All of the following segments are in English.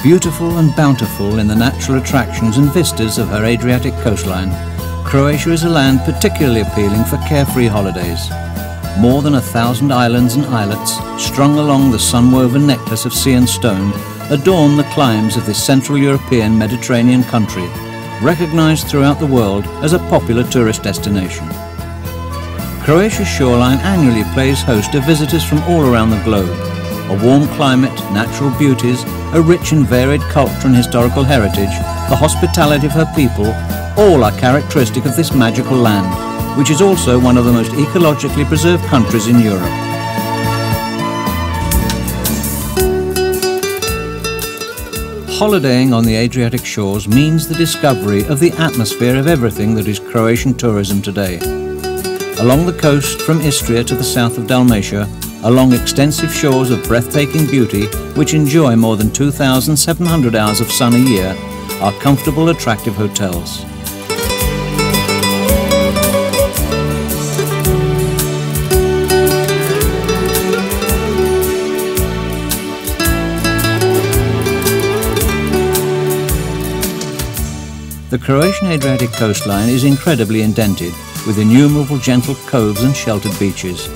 Beautiful and bountiful in the natural attractions and vistas of her Adriatic coastline, Croatia is a land particularly appealing for carefree holidays. More than 1,000 islands and islets, strung along the sun-woven necklace of sea and stone, adorn the climes of this Central European Mediterranean country, recognized throughout the world as a popular tourist destination. Croatia's shoreline annually plays host to visitors from all around the globe. A warm climate, natural beauties, a rich and varied culture and historical heritage, the hospitality of her people, all are characteristic of this magical land, which is also one of the most ecologically preserved countries in Europe. Holidaying on the Adriatic shores means the discovery of the atmosphere of everything that is Croatian tourism today. Along the coast from Istria to the south of Dalmatia, along extensive shores of breathtaking beauty which enjoy more than 2,700 hours of sun a year, are comfortable, attractive hotels. The Croatian Adriatic coastline is incredibly indented, with innumerable gentle coves and sheltered beaches.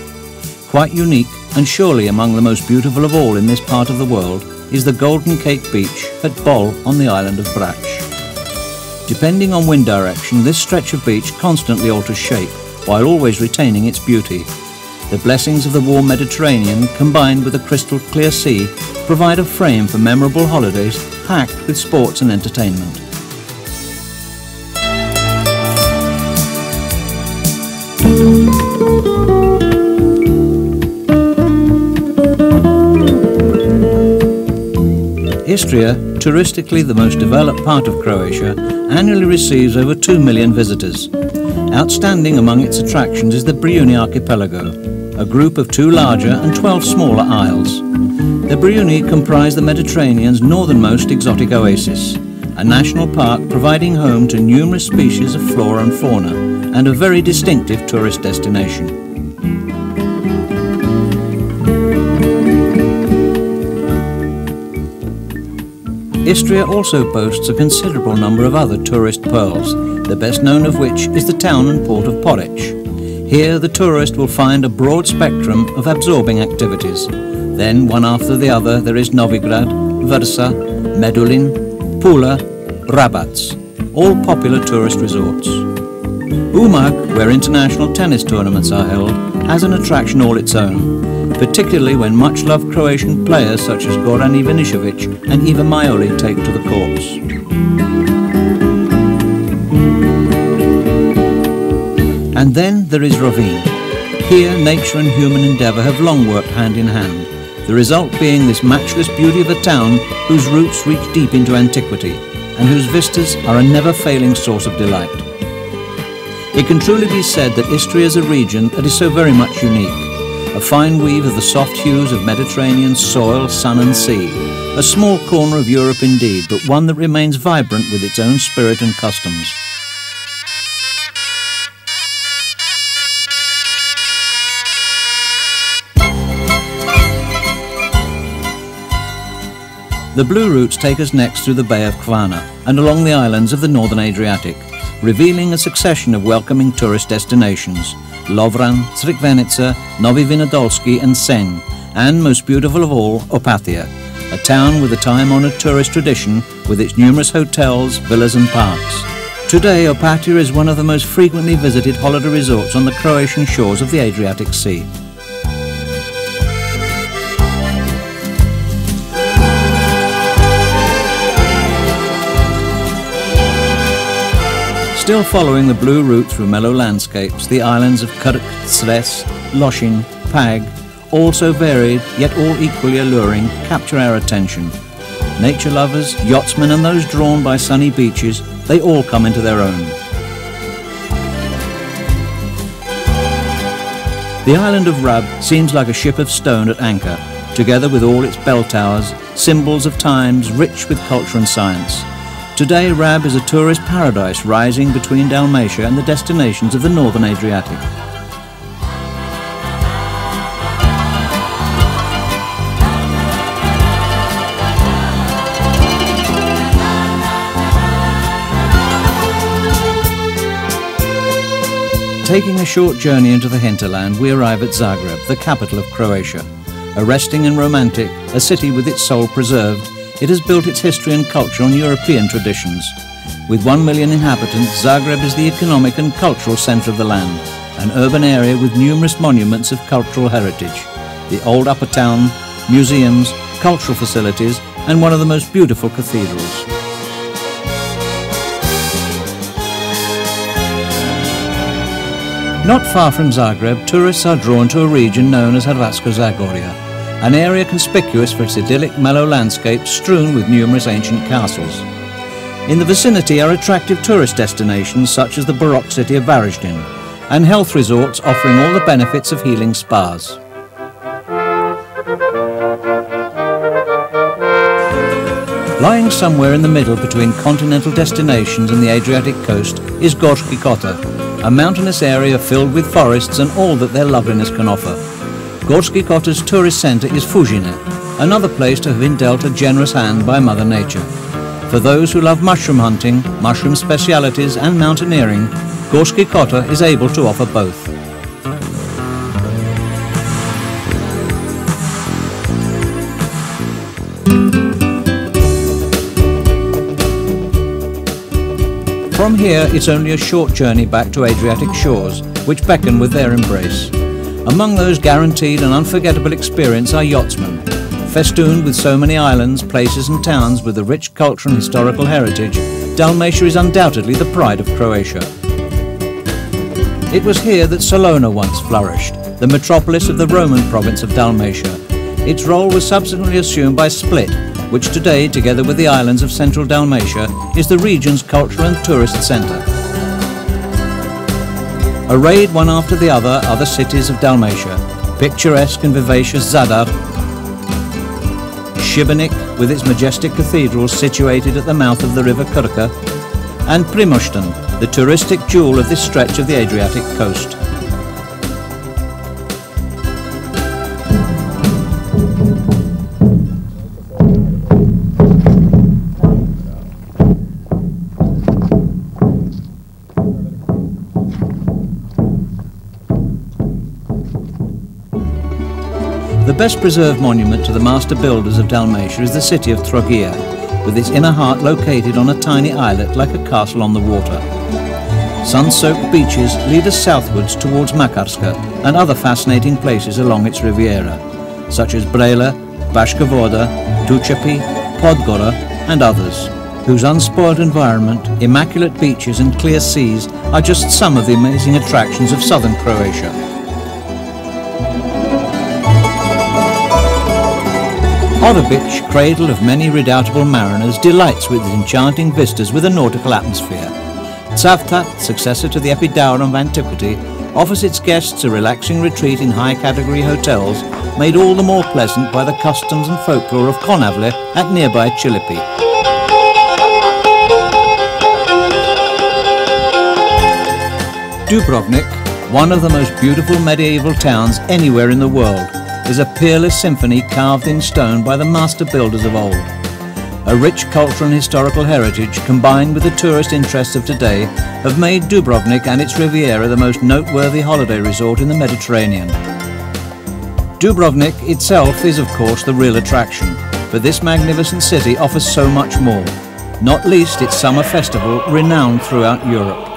Quite unique, and surely among the most beautiful of all in this part of the world, is the Golden Cake Beach at Bol on the island of Brač. Depending on wind direction, this stretch of beach constantly alters shape, while always retaining its beauty. The blessings of the warm Mediterranean, combined with a crystal clear sea, provide a frame for memorable holidays packed with sports and entertainment. Istria, touristically the most developed part of Croatia, annually receives over 2 million visitors. Outstanding among its attractions is the Brijuni archipelago, a group of 2 larger and 12 smaller isles. The Brijuni comprise the Mediterranean's northernmost exotic oasis, a national park providing home to numerous species of flora and fauna, and a very distinctive tourist destination. Istria also boasts a considerable number of other tourist pearls, the best known of which is the town and port of Porridge. Here the tourist will find a broad spectrum of absorbing activities. Then, one after the other, there is Novigrad, Vršac, Medulin, Pula, Rabac, all popular tourist resorts. Umag, where international tennis tournaments are held, has an attraction all its own, particularly when much-loved Croatian players such as Goran Ivanišević and Iva Majoli take to the courts. And then there is Rovinj. Here nature and human endeavour have long worked hand in hand, the result being this matchless beauty of a town whose roots reach deep into antiquity and whose vistas are a never-failing source of delight. It can truly be said that Istria is a region that is so very much unique, a fine weave of the soft hues of Mediterranean soil, sun and sea, a small corner of Europe indeed, but one that remains vibrant with its own spirit and customs. The blue routes take us next through the Bay of Kvana and along the islands of the northern Adriatic, revealing a succession of welcoming tourist destinations: Lovran, Crikvenica, Novi Vinodolski and Senj, and most beautiful of all, Opatija, a town with a time-honoured tourist tradition with its numerous hotels, villas and parks. Today, Opatija is one of the most frequently visited holiday resorts on the Croatian shores of the Adriatic Sea. Still following the blue route through mellow landscapes, the islands of Krk, Cres, Lošinj, Pag, all so varied yet all equally alluring, capture our attention. Nature lovers, yachtsmen and those drawn by sunny beaches, they all come into their own. The island of Rab seems like a ship of stone at anchor, together with all its bell towers, symbols of times rich with culture and science. Today, Rab is a tourist paradise rising between Dalmatia and the destinations of the northern Adriatic. Taking a short journey into the hinterland, we arrive at Zagreb, the capital of Croatia. Arresting and romantic, a city with its soul preserved, it has built its history and culture on European traditions. With 1 million inhabitants, Zagreb is the economic and cultural centre of the land, an urban area with numerous monuments of cultural heritage. The old upper town, museums, cultural facilities, and one of the most beautiful cathedrals. Not far from Zagreb, tourists are drawn to a region known as Hrvatska Zagorje, an area conspicuous for its idyllic, mellow landscape strewn with numerous ancient castles. In the vicinity are attractive tourist destinations such as the Baroque city of Varaždin, and health resorts offering all the benefits of healing spas. Lying somewhere in the middle between continental destinations and the Adriatic coast is Gorski Kotar, a mountainous area filled with forests and all that their loveliness can offer. Gorski Kotar's tourist centre is Fužine, another place to have been dealt a generous hand by Mother Nature. For those who love mushroom hunting, mushroom specialities and mountaineering, Gorski Kotar is able to offer both. From here, it's only a short journey back to Adriatic shores, which beckon with their embrace. Among those guaranteed an unforgettable experience are yachtsmen. Festooned with so many islands, places and towns with a rich cultural and historical heritage, Dalmatia is undoubtedly the pride of Croatia. It was here that Salona once flourished, the metropolis of the Roman province of Dalmatia. Its role was subsequently assumed by Split, which today, together with the islands of central Dalmatia, is the region's cultural and tourist centre. Arrayed one after the other are the cities of Dalmatia, picturesque and vivacious Zadar, Šibenik with its majestic cathedrals situated at the mouth of the river Krka, and Primošten, the touristic jewel of this stretch of the Adriatic coast. The best preserved monument to the master builders of Dalmatia is the city of Trogir, with its inner heart located on a tiny islet like a castle on the water. Sun-soaked beaches lead us southwards towards Makarska and other fascinating places along its riviera, such as Brela, Baška Voda, Tučepi, Podgora and others, whose unspoiled environment, immaculate beaches and clear seas are just some of the amazing attractions of southern Croatia. Otobić, cradle of many redoubtable mariners, delights with its enchanting vistas with a nautical atmosphere. Cavtat, successor to the Epidauro of antiquity, offers its guests a relaxing retreat in high-category hotels, made all the more pleasant by the customs and folklore of Konavle at nearby Čilipi. Dubrovnik, one of the most beautiful medieval towns anywhere in the world, is a peerless symphony carved in stone by the master builders of old. A rich cultural and historical heritage combined with the tourist interests of today have made Dubrovnik and its Riviera the most noteworthy holiday resort in the Mediterranean. Dubrovnik itself is of course the real attraction, but this magnificent city offers so much more, not least its summer festival renowned throughout Europe.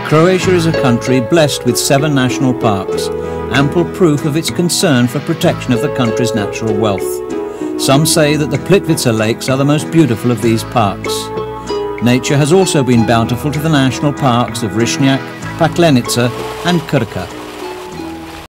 Croatia is a country blessed with 7 national parks, ample proof of its concern for protection of the country's natural wealth. Some say that the Plitvice lakes are the most beautiful of these parks. Nature has also been bountiful to the national parks of Risnjak, Paklenica and Krka.